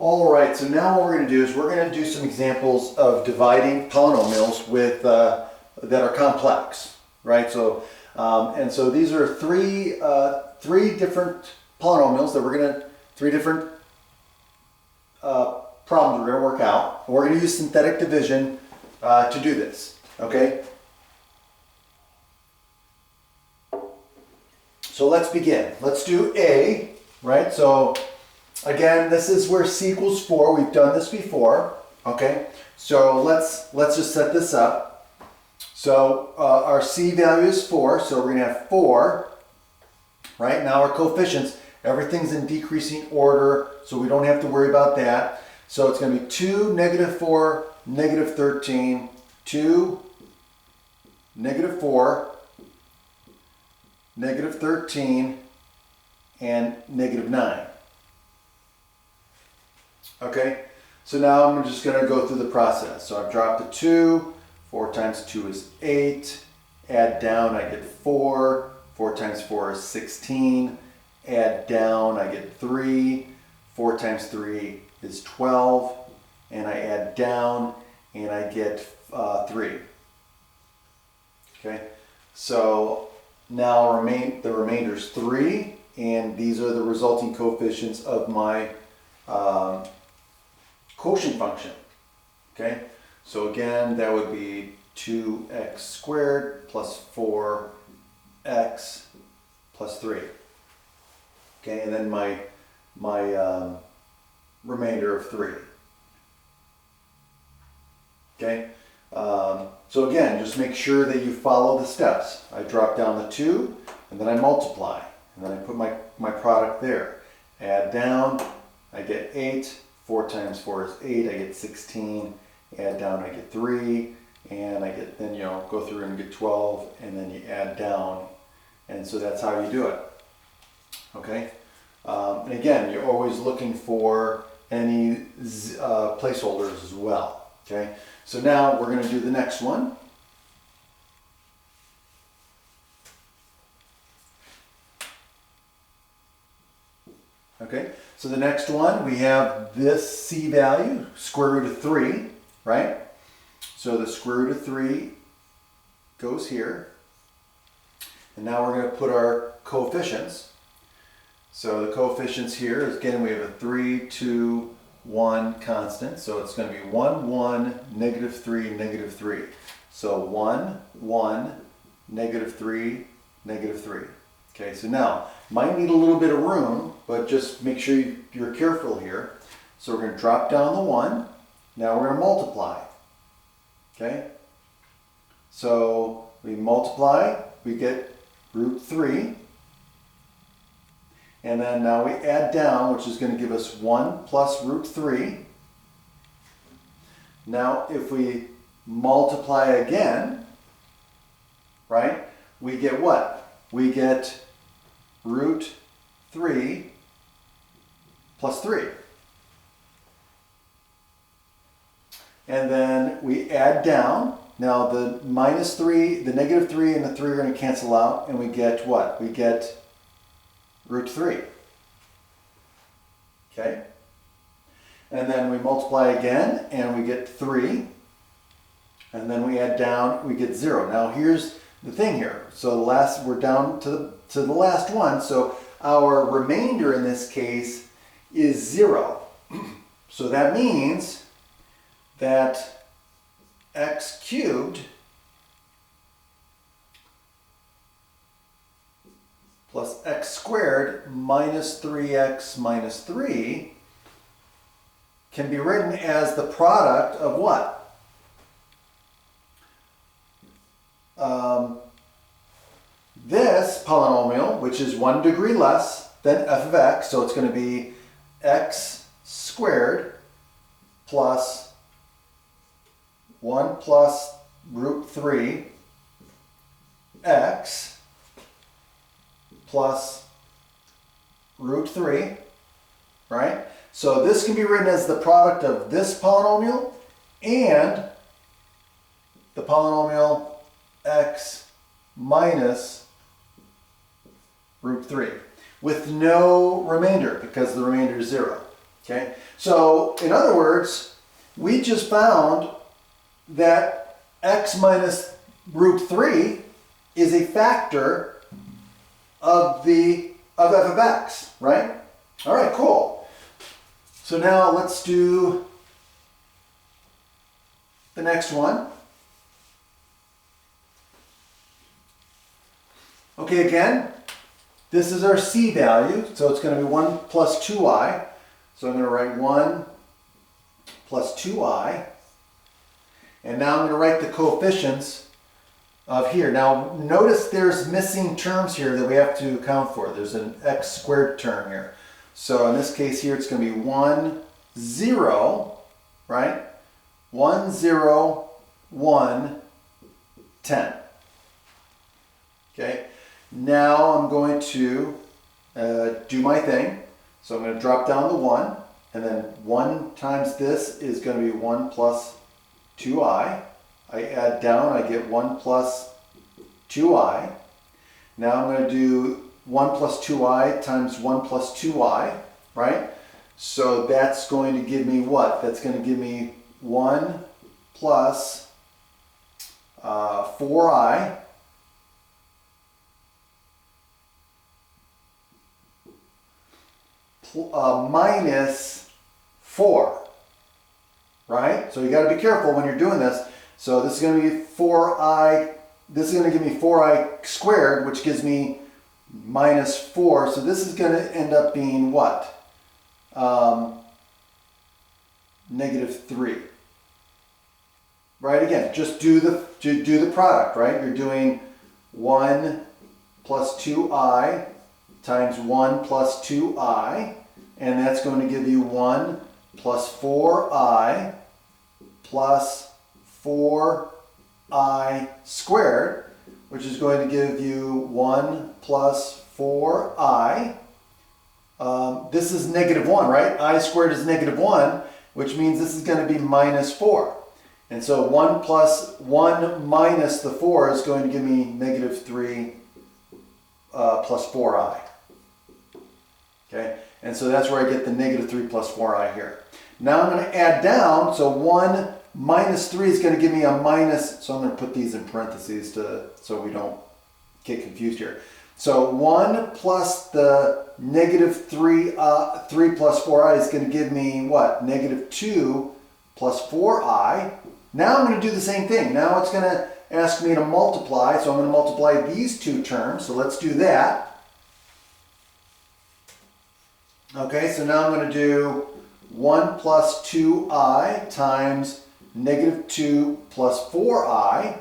All right, so now what we're going to do is we're going to do some examples of dividing polynomials with that are complex, right? So and so these are three different polynomials that we're going to three different problems we're going to work out. We're going to use synthetic division to do this. Okay. So let's begin. Let's do A, right? So again, this is where c equals 4. We've done this before. Okay. So let's just set this up. So our c value is 4. So we're going to have 4. Right now our coefficients, everything's in decreasing order, so we don't have to worry about that. So it's going to be 2, -4, -13, 2, -4, -13, and -9. Okay, so now I'm just going to go through the process. So I've dropped the 2, 4 times 2 is 8, add down, I get 4, 4 times 4 is 16, add down, I get 3, 4 times 3 is 12, and I add down, and I get 3. Okay, so now the remainder is 3, and these are the resulting coefficients of my quotient function. Okay, so again, that would be 2x squared plus 4x plus 3. Okay, and then my remainder of 3. Okay, so again, just make sure that you follow the steps. I drop down the 2, and then I multiply, and then I put my product there. Add down, I get 8. 4 times 4 is 8. I get 16. Add down, I get 3, and I get then go through and get 12, and then you add down, and so that's how you do it. Okay, and again, you're always looking for any placeholders as well. Okay, so now we're going to do the next one. Okay, so the next one, we have this c value, square root of 3, right? So the square root of 3 goes here. And now we're going to put our coefficients. So the coefficients here is, again, we have a 3, 2, 1 constant. So it's going to be 1, 1, -3, -3. So 1, 1, -3, -3. Okay, so now, might need a little bit of room, but just make sure you're careful here. So we're going to drop down the 1. Now we're going to multiply. Okay, so we multiply, we get root 3. And then now we add down, which is going to give us 1 plus root 3. Now if we multiply again, right, we get what? We get root 3 plus 3. And then we add down. Now the -3, the -3 and the 3 are going to cancel out, and we get what? We get root 3. Okay? And then we multiply again, and we get 3. And then we add down, we get 0. Now here's the thing here. So we're down to the last one. So our remainder in this case is 0. So that means that x cubed plus x squared minus 3x minus 3 can be written as the product of what? This polynomial, which is 1 degree less than f of x, so it's going to be x squared plus 1 plus root 3 x plus root 3, right? So this can be written as the product of this polynomial and the polynomial x minus root 3 with no remainder because the remainder is 0. Okay, so in other words, we just found that x minus root 3 is a factor of f of x, right? All right, cool. So now let's do the next one. Okay, again, this is our c value, so it's going to be 1 plus 2i. So I'm going to write 1 plus 2i. And now I'm going to write the coefficients of here. Now notice there's missing terms here that we have to account for. There's an x squared term here. So in this case here it's going to be 1, 0, right? 1, 0, 1, 10. Okay, now I'm going to do my thing. So I'm going to drop down the 1, and then 1 times this is going to be 1 plus 2i. I add down, I get 1 plus 2i. Now I'm going to do 1 plus 2i times 1 plus 2i, right? So that's going to give me what? That's going to give me 1 plus 4i minus 4, right? So you got to be careful when you're doing this. So this is going to be 4i, this is going to give me 4i squared, which gives me minus 4. So this is going to end up being what? Negative 3. Right, again, just do the product, right? You're doing 1 plus 2i times 1 plus 2i, and that's going to give you 1 plus 4i plus 4i squared, which is going to give you 1 plus 4i. This is negative 1, right? I squared is negative 1, which means this is going to be minus 4. And so 1 plus 1 minus the 4 is going to give me negative 3 plus 4i. Okay, and so that's where I get the negative 3 plus 4i here. Now I'm going to add down, so 1 minus 3 is going to give me a minus, so I'm going to put these in parentheses so we don't get confused here. So 1 plus the negative 3 plus 4i is going to give me what? Negative 2 plus 4i. Now I'm going to do the same thing. Now it's going to ask me to multiply, so I'm going to multiply these two terms. So let's do that. Okay, so now I'm going to do 1 plus 2i times negative 2 plus 4i.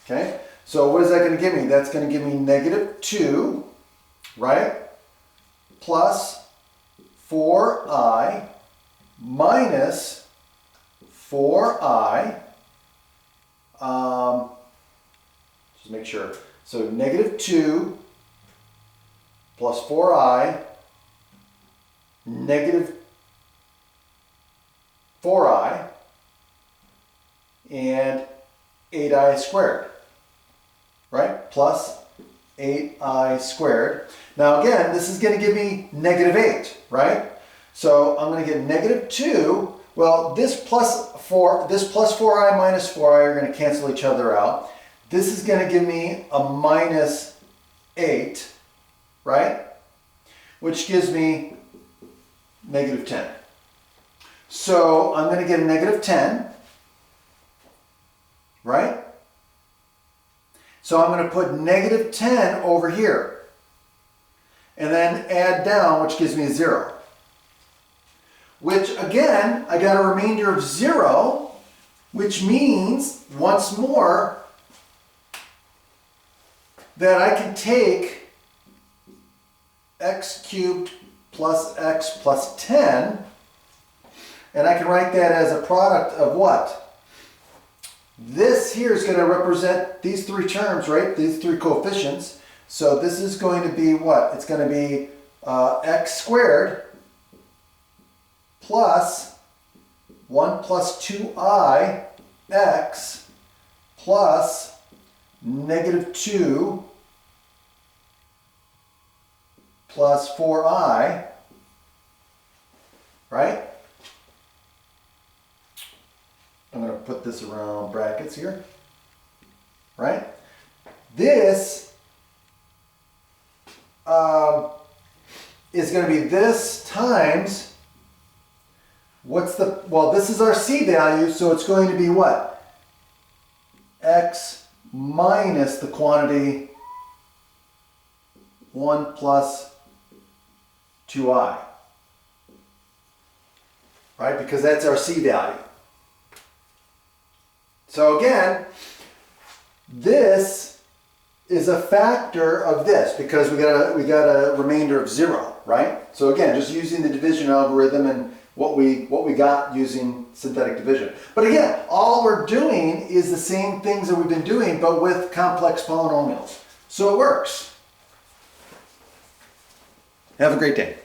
Okay, so what is that going to give me? That's going to give me negative 2, right, plus 4i minus 4i. Just make sure. So negative 2 plus 4i negative 4i and 8i squared, right? Plus 8i squared. Now again, this is going to give me negative 8, right? So I'm going to get negative 2. Well, this plus 4i minus 4i are going to cancel each other out. This is going to give me a minus 8, right? Which gives me negative 10. So I'm going to get a negative 10, right? So I'm going to put negative 10 over here. And then add down, which gives me a 0. Which again, I got a remainder of 0, which means, once more, that I can take x cubed plus x plus 10, and I can write that as a product of what? This here is going to represent these three terms, right? These three coefficients. So this is going to be what? It's going to be x squared plus 1 plus 2i x plus negative 2 plus 4i right? I'm going to put this around brackets here, right? This is going to be this times, this is our C value, so it's going to be what? X minus the quantity 1 plus 2i, right? Because that's our C value. So again, this is a factor of this because we got a remainder of 0, right? So again, just using the division algorithm and what we got using synthetic division. But again, all we're doing is the same things that we've been doing, but with complex polynomials. So it works. Have a great day.